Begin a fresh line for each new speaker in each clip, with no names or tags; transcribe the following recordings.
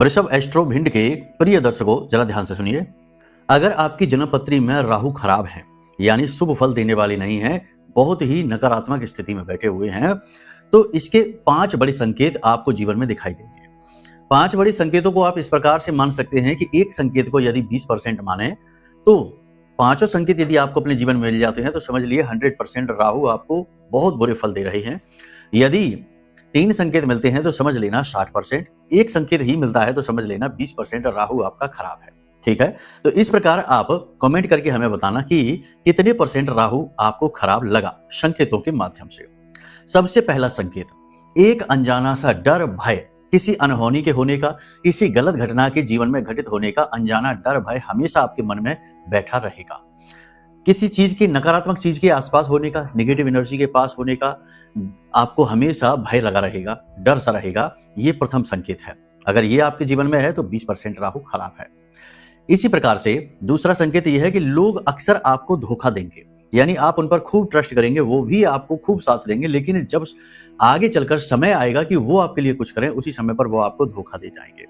वृषभ एस्ट्रो भिंड के प्रिय दर्शकों, जरा ध्यान से सुनिए। अगर आपकी जन्मपत्री में राहु खराब है, यानी शुभ फल देने वाली नहीं है, बहुत ही नकारात्मक स्थिति में बैठे हुए हैं, तो इसके 5 बड़े संकेत आपको जीवन में दिखाई देंगे। 5 बड़े संकेतों को आप इस प्रकार से मान सकते हैं कि एक संकेत को यदि 20% माने, तो पांचों संकेत यदि आपको अपने जीवन में मिल जाते हैं तो समझ लिए 100% राहु आपको बहुत बुरे फल दे रहे हैं। यदि 3 संकेत मिलते हैं तो समझ लेना 60%, एक संकेत ही मिलता है तो समझ लेना 20% राहु आपका खराब है। ठीक है, तो इस प्रकार आप कमेंट करके हमें बताना कि कितने % राहु आपको खराब लगा संकेतों के माध्यम से। सबसे पहला संकेत, एक अनजाना सा डर, भय, किसी अनहोनी के होने का, किसी गलत घटना के जीवन में घटित होने का अनजाना डर, भय हमेशा आपके मन में बैठा रहेगा। किसी चीज की, नकारात्मक चीज के आसपास होने का, नेगेटिव एनर्जी के पास होने का आपको हमेशा भय लगा रहेगा, डर सा रहेगा। ये प्रथम संकेत है। अगर ये आपके जीवन में है तो 20% राहु खराब है। इसी प्रकार से दूसरा संकेत यह है कि लोग अक्सर आपको धोखा देंगे, यानी आप उन पर खूब ट्रस्ट करेंगे, वो भी आपको खूब साथ देंगे, लेकिन जब आगे चलकर समय आएगा कि वो आपके लिए कुछ करें, उसी समय पर वो आपको धोखा दे जाएंगे।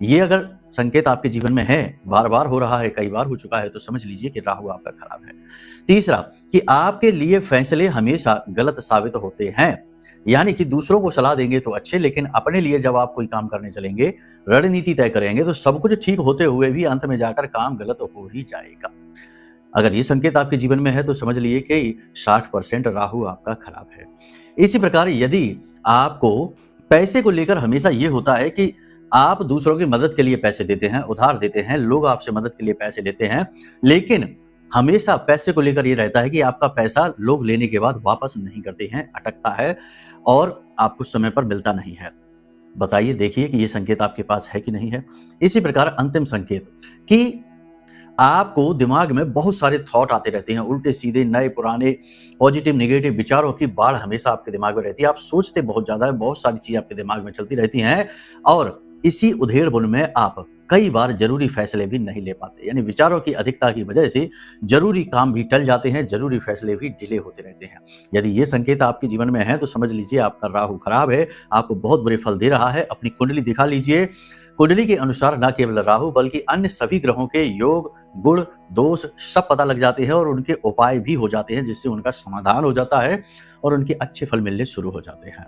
ये अगर संकेत आपके जीवन में है, बार बार हो रहा है, कई बार हो चुका है, तो समझ लीजिए कि राहु आपका खराब है। तीसरा, कि आपके लिए फैसले हमेशा गलत साबित होते हैं, यानी कि दूसरों को सलाह देंगे तो अच्छे, लेकिन अपने लिए जब आप कोई काम करने चलेंगे, रणनीति तय करेंगे, तो सब कुछ ठीक होते हुए भी अंत में जाकर काम गलत हो ही जाएगा। अगर ये संकेत आपके जीवन में है तो समझ लीजिए कि 60% राहु आपका खराब है। इसी प्रकार यदि आपको पैसे को लेकर हमेशा ये होता है कि आप दूसरों की मदद के लिए पैसे देते हैं, उधार देते हैं, लोग आपसे मदद के लिए पैसे लेते हैं, लेकिन हमेशा पैसे को लेकर ये रहता है कि आपका पैसा लोग लेने के बाद वापस नहीं करते हैं, अटकता है और आपको समय पर मिलता नहीं है। बताइए, देखिए कि ये संकेत आपके पास है कि नहीं है। इसी प्रकार अंतिम संकेत, कि आपको दिमाग में बहुत सारे थॉट आते रहते हैं, उल्टे सीधे, नए पुराने, पॉजिटिव नेगेटिव विचारों की बाढ़ हमेशा आपके दिमाग में रहती है। आप सोचते बहुत ज्यादा है, बहुत सारी चीजें आपके दिमाग में चलती रहती हैं और इसी उधेड़-बुन में आप कई बार जरूरी फैसले भी नहीं ले पाते, यानी विचारों की अधिकता की वजह से जरूरी काम भी टल जाते हैं, जरूरी फैसले भी डिले होते रहते हैं। यदि ये संकेत आपके जीवन में है तो समझ लीजिए आपका राहु खराब है, आपको बहुत बुरे फल दे रहा है। अपनी कुंडली दिखा लीजिए। कुंडली के अनुसार न केवल राहु बल्कि अन्य सभी ग्रहों के योग, गुण, दोष सब पता लग जाते हैं और उनके उपाय भी हो जाते हैं, जिससे उनका समाधान हो जाता है और उनके अच्छे फल मिलने शुरू हो जाते हैं।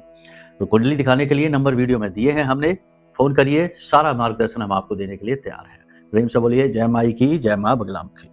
तो कुंडली दिखाने के लिए नंबर वीडियो में दिए हैं हमने, फोन करिए, सारा मार्गदर्शन हम आपको देने के लिए तैयार हैं। प्रेम से बोलिए जय माई की, जय मां बगलामुखी।